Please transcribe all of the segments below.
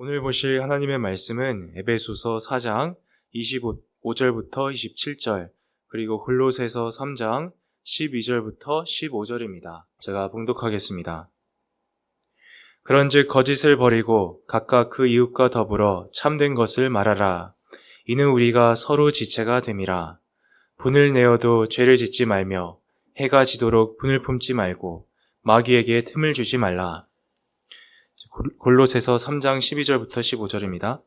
오늘 보실 하나님의 말씀은 에베소서 4장 25절부터 27절, 그리고 골로새서 3장 12절부터 15절입니다. 제가 봉독하겠습니다. 그런즉 거짓을 버리고 각각 그 이웃과 더불어 참된 것을 말하라. 이는 우리가 서로 지체가 됨이라. 분을 내어도 죄를 짓지 말며 해가 지도록 분을 품지 말고 마귀에게 틈을 주지 말라. 골로새서 3장 12절부터 15절입니다.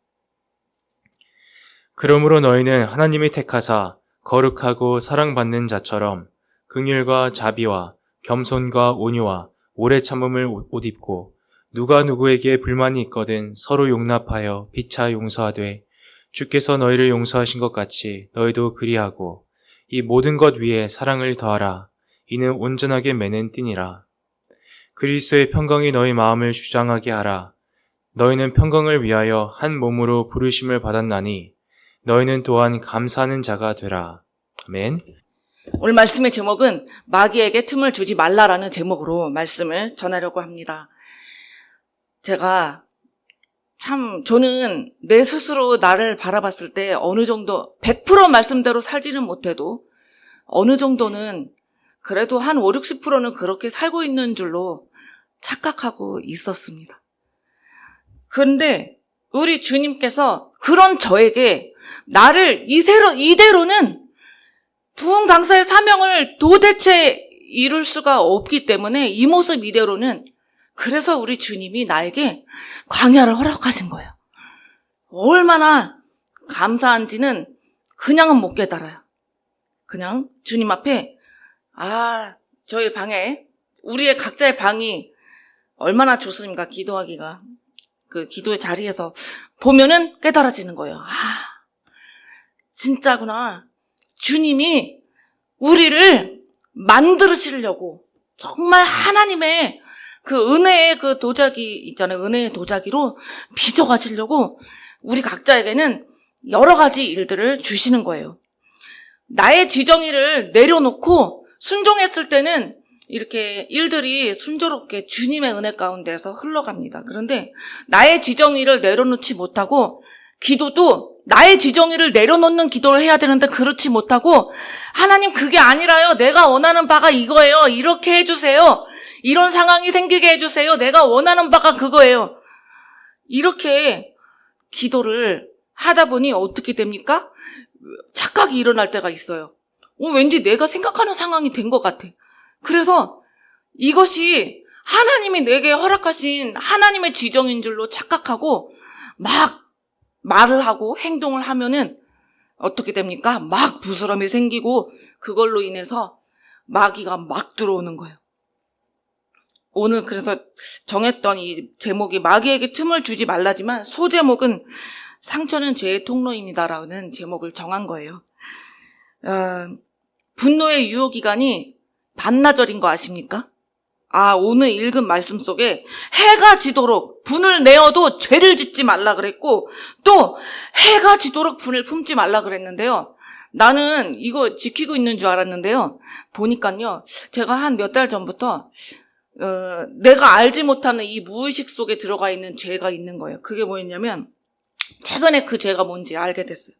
그러므로 너희는 하나님이 택하사 거룩하고 사랑받는 자처럼 긍휼과 자비와 겸손과 온유와 오래 참음을 옷 입고 누가 누구에게 불만이 있거든 서로 용납하여 피차 용서하되 주께서 너희를 용서하신 것 같이 너희도 그리하고 이 모든 것 위에 사랑을 더하라. 이는 온전하게 매는 띠니라. 그리스도의 평강이 너희 마음을 주장하게 하라. 너희는 평강을 위하여 한 몸으로 부르심을 받았나니 너희는 또한 감사하는 자가 되라. 아멘. 오늘 말씀의 제목은 마귀에게 틈을 주지 말라라는 제목으로 말씀을 전하려고 합니다. 저는 내 스스로 나를 바라봤을 때 어느 정도 100% 말씀대로 살지는 못해도 어느 정도는 그래도 한 5, 60%는 그렇게 살고 있는 줄로 착각하고 있었습니다. 그런데 우리 주님께서 그런 저에게 나를 이대로는 부흥 강사의 사명을 도대체 이룰 수가 없기 때문에 이 모습 이대로는 그래서 우리 주님이 나에게 광야를 허락하신 거예요. 얼마나 감사한지는 그냥은 못 깨달아요. 그냥 주님 앞에 저희 방에 우리의 각자의 방이 얼마나 좋습니까? 기도하기가. 그 기도의 자리에서 보면은 깨달아지는 거예요. 진짜구나. 주님이 우리를 만드시려고 정말 하나님의 그 은혜의 그 도자기 있잖아요. 은혜의 도자기로 빚어가시려고 우리 각자에게는 여러 가지 일들을 주시는 거예요. 나의 지정의를 내려놓고 순종했을 때는 이렇게 일들이 순조롭게 주님의 은혜 가운데서 흘러갑니다. 그런데 나의 지정의를 내려놓지 못하고 기도도 나의 지정의를 내려놓는 기도를 해야 되는데 그렇지 못하고 하나님 그게 아니라요. 내가 원하는 바가 이거예요. 이렇게 해주세요. 이런 상황이 생기게 해주세요. 내가 원하는 바가 그거예요. 이렇게 기도를 하다 보니 어떻게 됩니까? 착각이 일어날 때가 있어요. 왠지 내가 생각하는 상황이 된 것 같아. 그래서 이것이 하나님이 내게 허락하신 하나님의 지정인 줄로 착각하고 막 말을 하고 행동을 하면은 어떻게 됩니까? 막 부스럼이 생기고 그걸로 인해서 마귀가 막 들어오는 거예요. 오늘 그래서 정했던 이 제목이 마귀에게 틈을 주지 말라지만 소제목은 상처는 죄의 통로입니다라는 제목을 정한 거예요. 분노의 유효기간이 반나절인 거 아십니까? 오늘 읽은 말씀 속에 해가 지도록 분을 내어도 죄를 짓지 말라 그랬고 또 해가 지도록 분을 품지 말라 그랬는데요. 나는 이거 지키고 있는 줄 알았는데요. 보니까요. 제가 한 몇 달 전부터 내가 알지 못하는 이 무의식 속에 들어가 있는 죄가 있는 거예요. 그게 뭐였냐면 최근에 그 죄가 뭔지 알게 됐어요.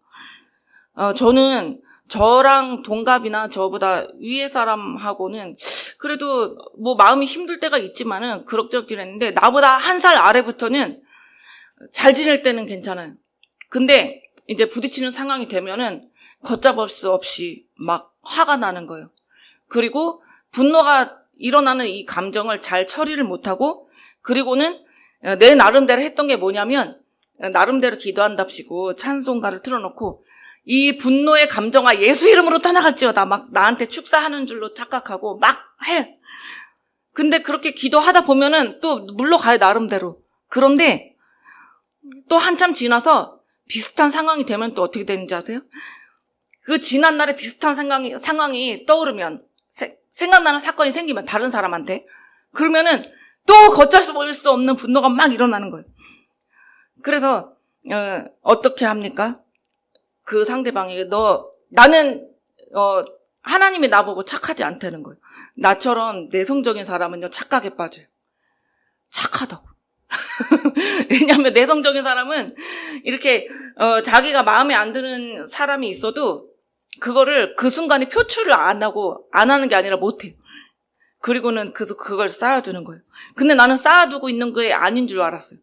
저는 저랑 동갑이나 저보다 위에 사람하고는 그래도 뭐 마음이 힘들 때가 있지만은 그럭저럭 지냈는데 나보다 한 살 아래부터는 잘 지낼 때는 괜찮아요. 근데 이제 부딪히는 상황이 되면은 걷잡을 수 없이 막 화가 나는 거예요. 그리고 분노가 일어나는 이 감정을 잘 처리를 못하고 그리고는 내 나름대로 했던 게 뭐냐면 나름대로 기도한답시고 찬송가를 틀어놓고 이 분노의 감정아 예수 이름으로 떠나갈지어다 막 나한테 축사하는 줄로 착각하고 막 해. 근데 그렇게 기도하다 보면은 또 물러가요 나름대로. 그런데 또 한참 지나서 비슷한 상황이 되면 또 어떻게 되는지 아세요? 그 지난 날에 비슷한 상황이 떠오르면 생각나는 사건이 생기면 다른 사람한테 그러면은 또 걷잡을 수 없는 분노가 막 일어나는 거예요. 그래서 어떻게 합니까? 그 상대방에게 나는 하나님이 나보고 착하지 않다는 거예요. 나처럼 내성적인 사람은요 착각에 빠져요. 착하다고. 왜냐하면 내성적인 사람은 이렇게 자기가 마음에 안 드는 사람이 있어도 그거를 그 순간에 표출을 안 하는 게 아니라 못해. 그리고는 그걸 쌓아두는 거예요. 근데 나는 쌓아두고 있는 게 아닌 줄 알았어요.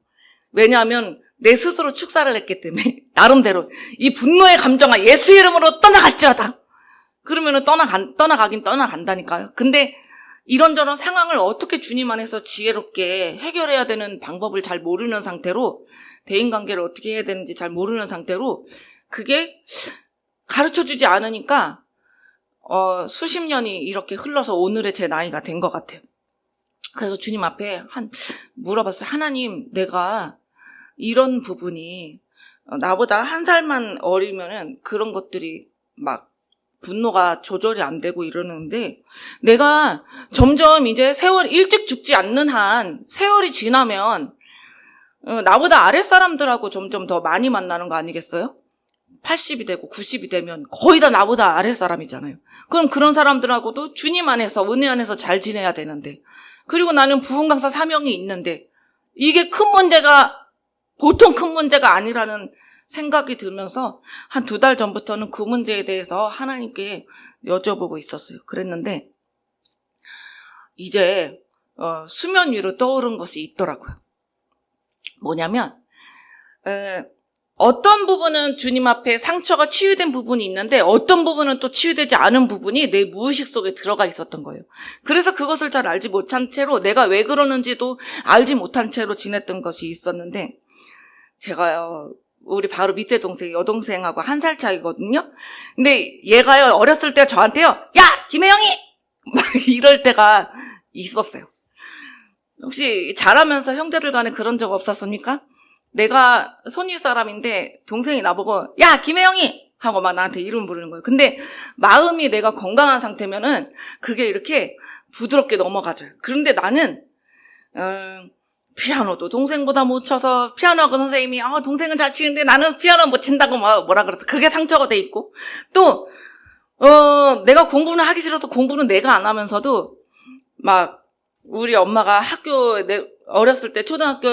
왜냐하면 내 스스로 축사를 했기 때문에 나름대로 이 분노의 감정아 예수 이름으로 떠나갈지어다. 그러면은 떠나가긴 떠나간다니까요. 근데 이런저런 상황을 어떻게 주님 안에서 지혜롭게 해결해야 되는 방법을 잘 모르는 상태로, 대인관계를 어떻게 해야 되는지 잘 모르는 상태로 그게 가르쳐주지 않으니까 수십 년이 이렇게 흘러서 오늘의 제 나이가 된 것 같아요. 그래서 주님 앞에 물어봤어요. 하나님, 내가 이런 부분이 나보다 한 살만 어리면은 그런 것들이 막 분노가 조절이 안 되고 이러는데, 내가 점점 이제 일찍 죽지 않는 한 세월이 지나면 나보다 아랫사람들하고 점점 더 많이 만나는 거 아니겠어요? 80이 되고 90이 되면 거의 다 나보다 아랫사람이잖아요. 그럼 그런 사람들하고도 주님 안에서, 은혜 안에서 잘 지내야 되는데, 그리고 나는 부흥강사 사명이 있는데 이게 보통 큰 문제가 아니라는 생각이 들면서 한 2달 전부터는 그 문제에 대해서 하나님께 여쭤보고 있었어요. 그랬는데 이제 수면 위로 떠오른 것이 있더라고요. 뭐냐면 어떤 부분은 주님 앞에 상처가 치유된 부분이 있는데 어떤 부분은 또 치유되지 않은 부분이 내 무의식 속에 들어가 있었던 거예요. 그래서 그것을 잘 알지 못한 채로, 내가 왜 그러는지도 알지 못한 채로 지냈던 것이 있었는데, 제가요, 우리 바로 밑에 동생이 여동생하고 1살 차이거든요. 근데 얘가요, 어렸을 때 저한테요, 야! 김혜영이! 막 이럴 때가 있었어요. 혹시 자라면서 형제들 간에 그런 적 없었습니까? 내가 손위 사람인데 동생이 나보고 야 김혜영이! 하고 막 나한테 이름 부르는 거예요. 근데 마음이 내가 건강한 상태면은 그게 이렇게 부드럽게 넘어가져요. 그런데 나는 피아노도 동생보다 못 쳐서 피아노 선생님이 동생은 잘 치는데 나는 피아노 못 친다고 뭐라 그랬어. 그게 상처가 돼 있고, 또 내가 공부는 하기 싫어서 공부는 내가 안 하면서도 막 우리 엄마가 어렸을 때 초등학교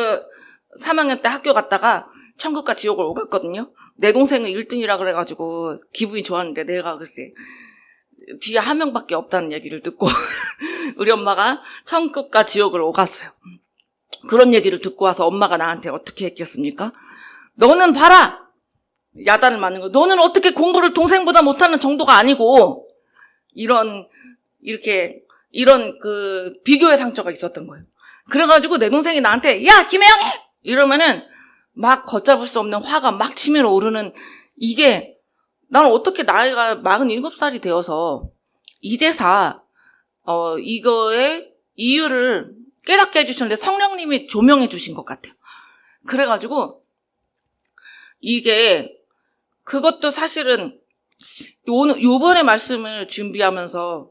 3학년 때 학교 갔다가 천국과 지옥을 오갔거든요. 내 동생은 1등이라 그래가지고 기분이 좋았는데 내가 글쎄 뒤에 한 명밖에 없다는 얘기를 듣고 우리 엄마가 천국과 지옥을 오갔어요. 그런 얘기를 듣고 와서 엄마가 나한테 어떻게 했겠습니까? 너는 봐라! 야단을 맞는 거. 너는 어떻게 공부를 동생보다 못하는 정도가 아니고, 이런 그 비교의 상처가 있었던 거예요. 그래가지고 내 동생이 나한테 야 김혜영이! 이러면은 막 걷잡을 수 없는 화가 막 치밀어 오르는, 이게 나는 어떻게 나이가 47살이 되어서 이제사 이거의 이유를 깨닫게 해주셨는데 성령님이 조명해 주신 것 같아요. 그래가지고 이게 그것도 사실은 요번에 말씀을 준비하면서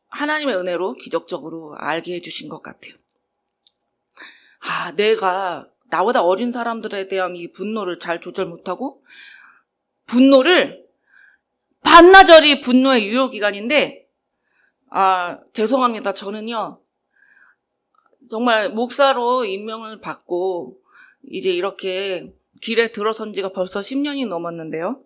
하나님의 은혜로 기적적으로 알게 해주신 것 같아요. 내가 나보다 어린 사람들에 대한 이 분노를 잘 조절 못하고, 분노를 반나절이 분노의 유효기간인데, 죄송합니다. 저는요 정말 목사로 임명을 받고 이제 이렇게 길에 들어선 지가 벌써 10년이 넘었는데요.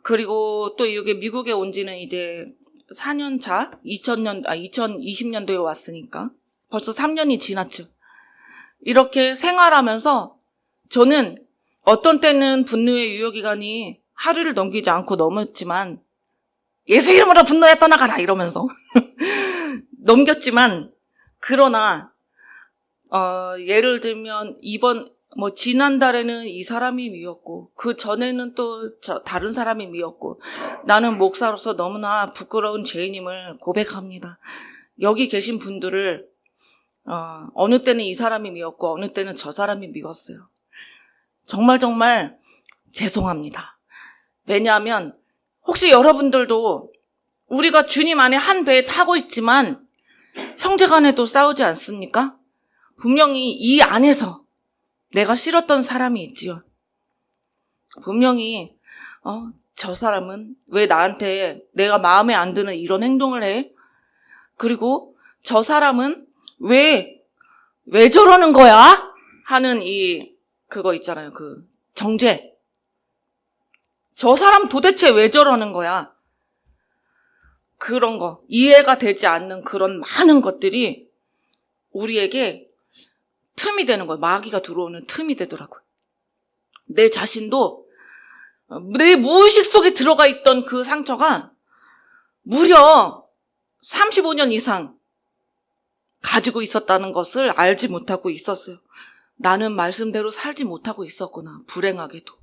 그리고 또 이게 미국에 온 지는 이제 4년 차, 2020년도에 왔으니까 벌써 3년이 지났죠. 이렇게 생활하면서 저는 어떤 때는 분노의 유효기간이 하루를 넘기지 않고 넘었지만, 예수 이름으로 분노에 떠나가라 이러면서 넘겼지만, 그러나 예를 들면 지난달에는 이 사람이 미웠고 그 전에는 또 다른 사람이 미웠고, 나는 목사로서 너무나 부끄러운 죄인임을 고백합니다. 여기 계신 분들을 어느 때는 이 사람이 미웠고 어느 때는 저 사람이 미웠어요. 정말 죄송합니다. 왜냐하면 혹시 여러분들도 우리가 주님 안에 한 배에 타고 있지만 형제간에도 싸우지 않습니까? 분명히 이 안에서 내가 싫었던 사람이 있지요. 분명히 저 사람은 왜 나한테 내가 마음에 안 드는 이런 행동을 해? 그리고 저 사람은 왜 저러는 거야? 하는 그거 있잖아요. 정죄. 저 사람 도대체 왜 저러는 거야? 그런 거, 이해가 되지 않는 그런 많은 것들이 우리에게 틈이 되는 거예요. 마귀가 들어오는 틈이 되더라고요. 내 자신도 내 무의식 속에 들어가 있던 그 상처가 무려 35년 이상 가지고 있었다는 것을 알지 못하고 있었어요. 나는 말씀대로 살지 못하고 있었구나. 불행하게도.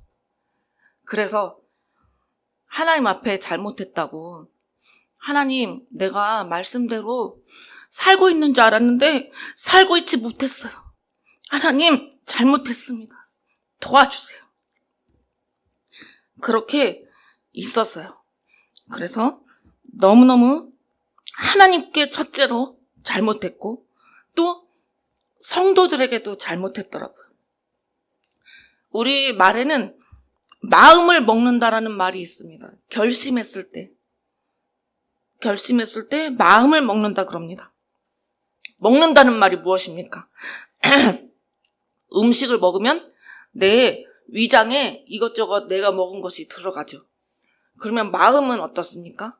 그래서 하나님 앞에 잘못했다고, 하나님, 내가 말씀대로 살고 있는 줄 알았는데 살고 있지 못했어요. 하나님, 잘못했습니다. 도와주세요. 그렇게 있었어요. 그래서 너무너무 하나님께 첫째로 잘못했고, 또 성도들에게도 잘못했더라고요. 우리 말에는 마음을 먹는다라는 말이 있습니다. 결심했을 때 마음을 먹는다 그럽니다. 먹는다는 말이 무엇입니까? 음식을 먹으면 내 위장에 이것저것 내가 먹은 것이 들어가죠. 그러면 마음은 어떻습니까?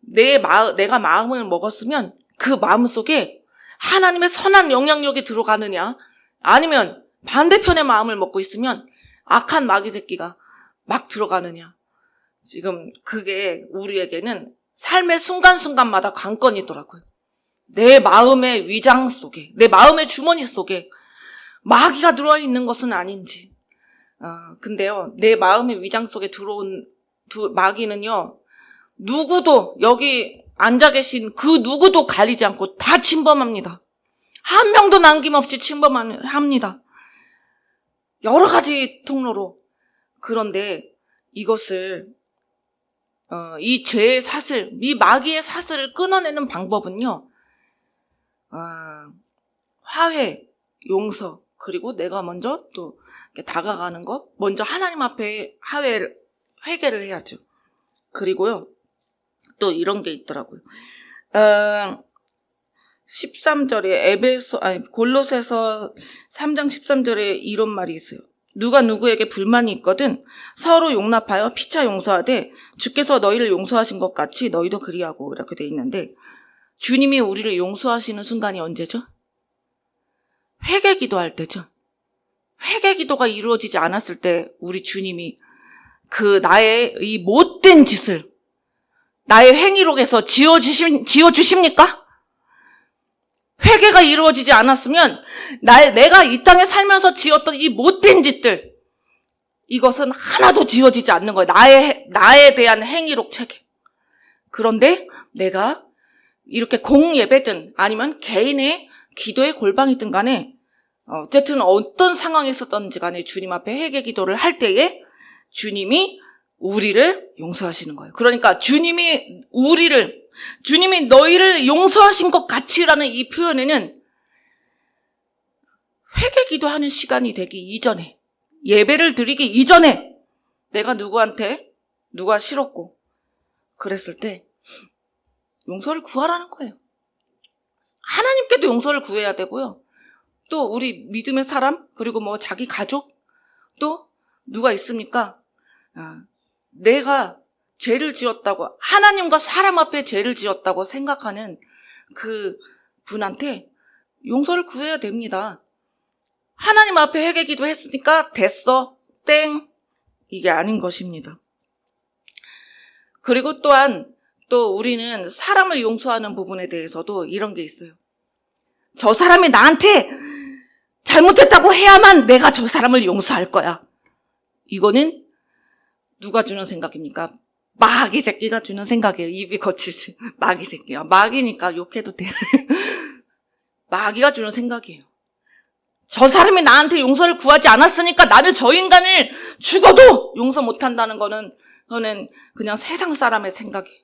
내가 마음을 먹었으면 그 마음 속에 하나님의 선한 영향력이 들어가느냐, 아니면 반대편의 마음을 먹고 있으면 악한 마귀 새끼가 막 들어가느냐. 지금 그게 우리에게는 삶의 순간순간마다 관건이더라고요. 내 마음의 위장 속에, 내 마음의 주머니 속에 마귀가 들어와 있는 것은 아닌지. 근데요, 내 마음의 위장 속에 들어온 마귀는요, 누구도, 여기 앉아 계신 그 누구도 가리지 않고 다 침범합니다. 한 명도 남김없이 침범합니다. 여러 가지 통로로. 그런데 이것을, 이 죄의 사슬, 이 마귀의 사슬을 끊어내는 방법은요, 화해, 용서, 그리고 내가 먼저 또 다가가는 것, 먼저 하나님 앞에 회개를 해야죠. 그리고요, 또 이런 게 있더라고요. 13절에 골로새서 3장 13절에 이런 말이 있어요. 누가 누구에게 불만이 있거든 서로 용납하여 피차 용서하되 주께서 너희를 용서하신 것 같이 너희도 그리하고, 이렇게 돼 있는데, 주님이 우리를 용서하시는 순간이 언제죠? 회개 기도할 때죠. 회개 기도가 이루어지지 않았을 때 우리 주님이 나의 이 못된 짓을 나의 행위록에서 지워주십니까? 회개가 이루어지지 않았으면 내가 이 땅에 살면서 지었던 이 못된 짓들, 이것은 하나도 지워지지 않는 거예요. 나에 대한 행위록 책에. 그런데 내가 이렇게 공예배든 아니면 개인의 기도의 골방이든 간에, 어쨌든 어떤 상황에 있었던지 간에 주님 앞에 회개 기도를 할 때에 주님이 우리를 용서하시는 거예요. 그러니까 주님이 너희를 용서하신 것 같이라는 이 표현에는 회개 기도하는 시간이 되기 이전에, 예배를 드리기 이전에 내가 누가 싫었고 그랬을 때 용서를 구하라는 거예요. 하나님께도 용서를 구해야 되고요. 또 우리 믿음의 사람, 그리고 자기 가족, 또 누가 있습니까? 내가 죄를 지었다고, 하나님과 사람 앞에 죄를 지었다고 생각하는 그 분한테 용서를 구해야 됩니다. 하나님 앞에 회개 기도했으니까 됐어, 땡, 이게 아닌 것입니다. 그리고 또한 또 우리는 사람을 용서하는 부분에 대해서도 이런 게 있어요. 저 사람이 나한테 잘못했다고 해야만 내가 저 사람을 용서할 거야. 이거는 누가 주는 생각입니까? 마귀 새끼가 주는 생각이에요. 입이 거칠지. 마귀 새끼야. 마귀니까 욕해도 돼. 마귀가 주는 생각이에요. 저 사람이 나한테 용서를 구하지 않았으니까 나는 저 인간을 죽어도 용서 못한다는 거는 그냥 세상 사람의 생각이에요.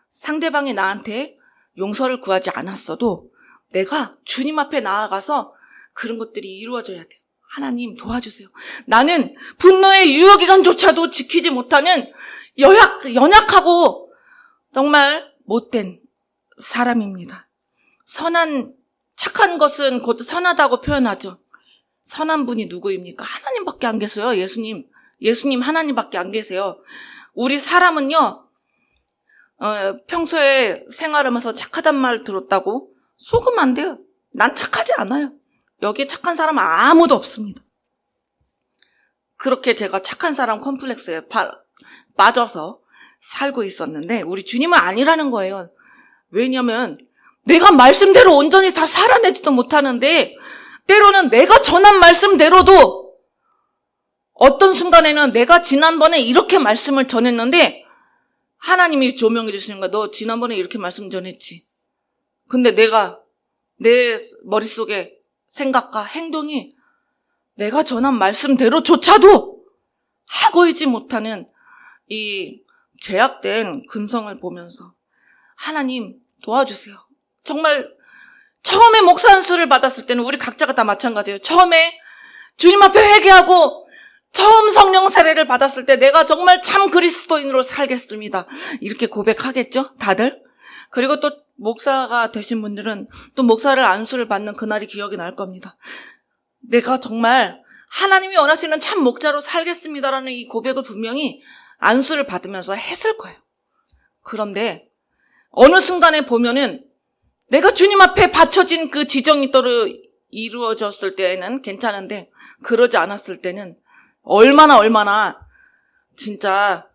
상대방이 나한테 용서를 구하지 않았어도 내가 주님 앞에 나아가서 그런 것들이 이루어져야 돼요. 하나님 도와주세요. 나는 분노의 유효기간조차도 지키지 못하는 연약하고 정말 못된 사람입니다. 착한 것은 곧 선하다고 표현하죠. 선한 분이 누구입니까? 하나님밖에 안 계세요. 예수님 하나님밖에 안 계세요. 우리 사람은요, 평소에 생활하면서 착하단 말 들었다고 속으면 안 돼요. 난 착하지 않아요. 여기에 착한 사람 아무도 없습니다. 그렇게 제가 착한 사람 컴플렉스에 빠져서 살고 있었는데 우리 주님은 아니라는 거예요. 왜냐면 내가 말씀대로 온전히 다 살아내지도 못하는데 때로는 내가 전한 말씀대로도 어떤 순간에는 내가 지난번에 이렇게 말씀을 전했는데 하나님이 조명해 주시는 거야. 너 지난번에 이렇게 말씀 전했지. 근데 내가 내 머릿속에 생각과 행동이 내가 전한 말씀대로조차도 하고 있지 못하는 이 제약된 근성을 보면서 하나님 도와주세요. 정말 처음에 목사 안수를 받았을 때는 우리 각자가 다 마찬가지예요. 처음에 주님 앞에 회개하고 처음 성령 세례를 받았을 때 내가 정말 참 그리스도인으로 살겠습니다. 이렇게 고백하겠죠? 다들? 그리고 또 목사가 되신 분들은 또 목사를 안수를 받는 그날이 기억이 날 겁니다. 내가 정말 하나님이 원하시는 참 목자로 살겠습니다라는 이 고백을 분명히 안수를 받으면서 했을 거예요. 그런데 어느 순간에 보면은 내가 주님 앞에 바쳐진 그 지정이 이루어졌을 때는 괜찮은데 그러지 않았을 때는 얼마나 진짜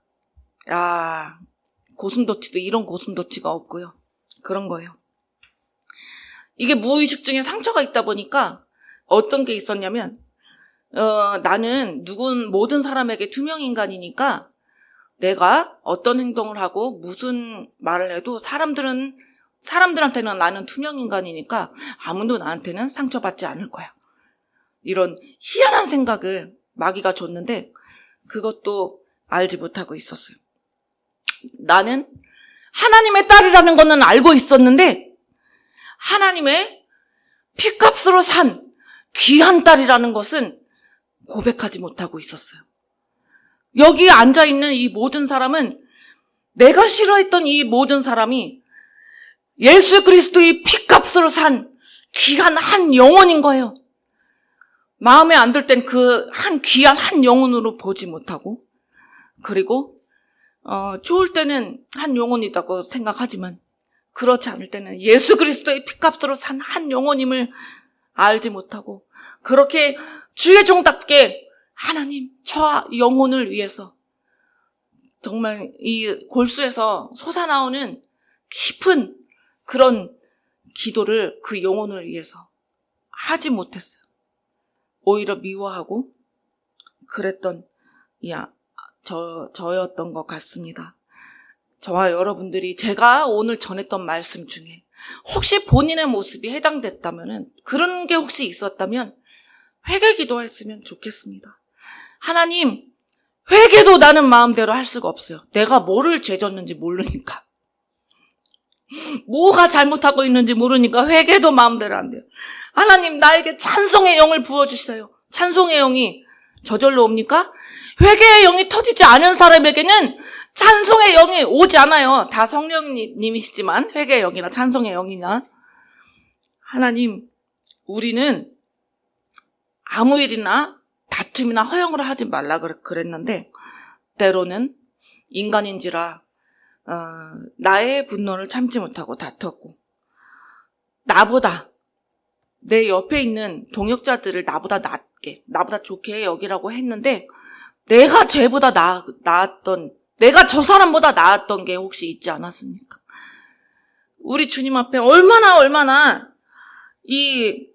고슴도치도 이런 고슴도치가 없고요. 그런 거예요. 이게 무의식 중에 상처가 있다 보니까 어떤 게 있었냐면 나는 모든 사람에게 투명 인간이니까 내가 어떤 행동을 하고 무슨 말을 해도 사람들한테는 나는 투명 인간이니까 아무도 나한테는 상처받지 않을 거야. 이런 희한한 생각을 마귀가 줬는데 그것도 알지 못하고 있었어요. 나는 하나님의 딸이라는 거는 알고 있었는데 하나님의 피값으로 산 귀한 딸이라는 것은 고백하지 못하고 있었어요. 여기 앉아있는 이 모든 사람은 내가 싫어했던 이 모든 사람이 예수 그리스도의 피값으로 산 귀한 한 영혼인 거예요. 마음에 안 들 땐 그 귀한 한 영혼으로 보지 못하고 그리고 좋을 때는 한 영혼이라고 생각하지만 그렇지 않을 때는 예수 그리스도의 피값으로 산 한 영혼임을 알지 못하고 그렇게 주의 종답게 하나님 저 영혼을 위해서 정말 이 골수에서 솟아나오는 깊은 그런 기도를 그 영혼을 위해서 하지 못했어요. 오히려 미워하고 그랬던 저였던 것 같습니다. 저와 여러분들이 제가 오늘 전했던 말씀 중에 혹시 본인의 모습이 해당됐다면 그런 게 혹시 있었다면 회개 기도했으면 좋겠습니다. 하나님, 회개도 나는 마음대로 할 수가 없어요. 내가 뭐를 죄졌는지 모르니까. 뭐가 잘못하고 있는지 모르니까 회개도 마음대로 안 돼요. 하나님, 나에게 찬송의 영을 부어주세요. 찬송의 영이 저절로 옵니까? 회개의 영이 터지지 않은 사람에게는 찬송의 영이 오지 않아요. 다 성령님이시지만 회개의 영이나 찬송의 영이나. 하나님, 우리는 아무 일이나 다툼이나 허용을 하지 말라 그랬는데 때로는 인간인지라 나의 분노를 참지 못하고 다퉜고 나보다 내 옆에 있는 동역자들을 나보다 낫게 나보다 좋게 여기라고 했는데 내가 쟤보다 나았던 내가 저 사람보다 나았던 게 혹시 있지 않았습니까? 우리 주님 앞에 얼마나 이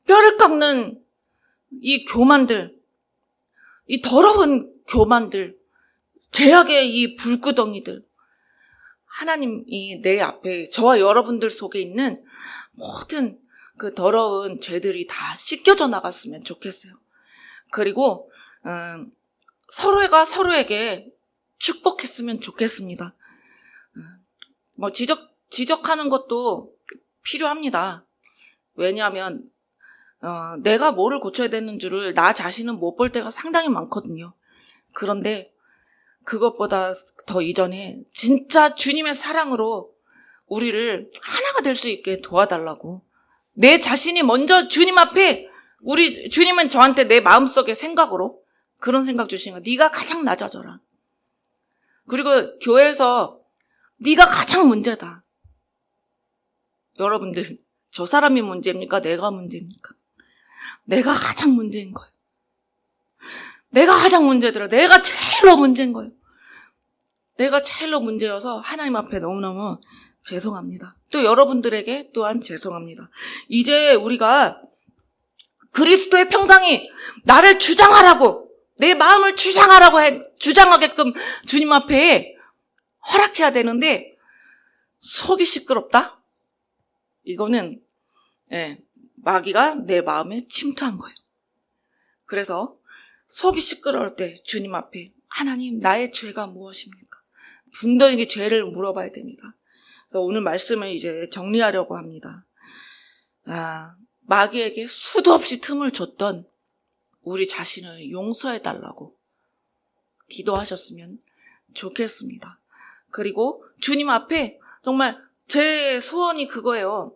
뼈를 깎는 이 교만들, 이 더러운 교만들, 죄악의 이 불구덩이들, 하나님이 내 앞에 저와 여러분들 속에 있는 모든 그 더러운 죄들이 다 씻겨져 나갔으면 좋겠어요. 그리고 서로가 서로에게 축복했으면 좋겠습니다. 뭐 지적하는 것도 필요합니다. 왜냐하면 내가 뭐를 고쳐야 되는 줄을 나 자신은 못 볼 때가 상당히 많거든요. 그런데 그것보다 더 이전에 진짜 주님의 사랑으로 우리를 하나가 될 수 있게 도와달라고 내 자신이 먼저 주님 앞에 우리 주님은 저한테 내 마음속의 생각으로 그런 생각 주신 거예요. 네가 가장 낮아져라. 그리고 교회에서 네가 가장 문제다. 여러분들, 저 사람이 문제입니까? 내가 문제입니까? 내가 가장 문제인 거예요. 내가 가장 문제더라. 내가 제일로 문제인 거예요. 내가 제일로 문제여서 하나님 앞에 너무너무 죄송합니다. 또 여러분들에게 또한 죄송합니다. 이제 우리가 그리스도의 평강이 나를 주장하라고, 내 마음을 주장하게끔 주님 앞에 허락해야 되는데 속이 시끄럽다? 이거는 마귀가 내 마음에 침투한 거예요. 그래서 속이 시끄러울 때 주님 앞에 하나님, 나의 죄가 무엇입니까? 분명히 죄를 물어봐야 됩니다. 그래서 오늘 말씀을 이제 정리하려고 합니다. 마귀에게 수도 없이 틈을 줬던 우리 자신을 용서해달라고 기도하셨으면 좋겠습니다. 그리고 주님 앞에 정말 제 소원이 그거예요.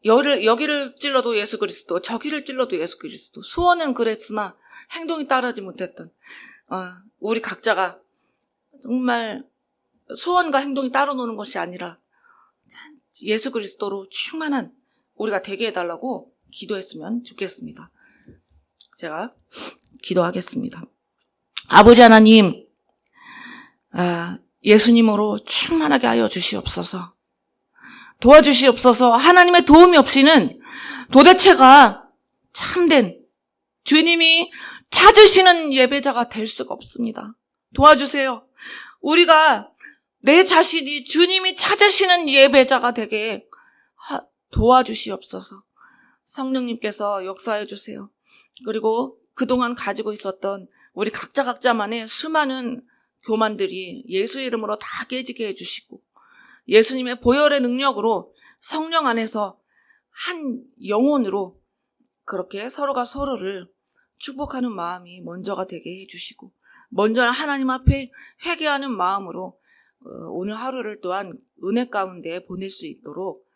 여기를 찔러도 예수 그리스도, 저기를 찔러도 예수 그리스도. 소원은 그랬으나 행동이 따르지 못했던 우리 각자가 정말 소원과 행동이 따로 노는 것이 아니라 예수 그리스도로 충만한 우리가 되게 해달라고 기도했으면 좋겠습니다. 제가 기도하겠습니다. 아버지 하나님, 예수님으로 충만하게 하여 주시옵소서. 도와주시옵소서. 하나님의 도움이 없이는 도대체가 참된 주님이 찾으시는 예배자가 될 수가 없습니다. 도와주세요. 우리가 내 자신이 주님이 찾으시는 예배자가 되게 도와주시옵소서. 성령님께서 역사해 주세요. 그리고 그동안 가지고 있었던 우리 각자만의 수많은 교만들이 예수 이름으로 다 깨지게 해주시고, 예수님의 보혈의 능력으로 성령 안에서 한 영혼으로 그렇게 서로가 서로를 축복하는 마음이 먼저가 되게 해주시고, 먼저 하나님 앞에 회개하는 마음으로 오늘 하루를 또한 은혜 가운데 보낼 수 있도록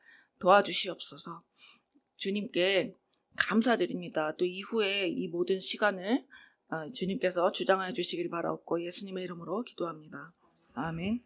도와주시옵소서. 주님께 감사드립니다. 또 이후에 이 모든 시간을 주님께서 주장하여 주시길 바라옵고 예수님의 이름으로 기도합니다. 아멘.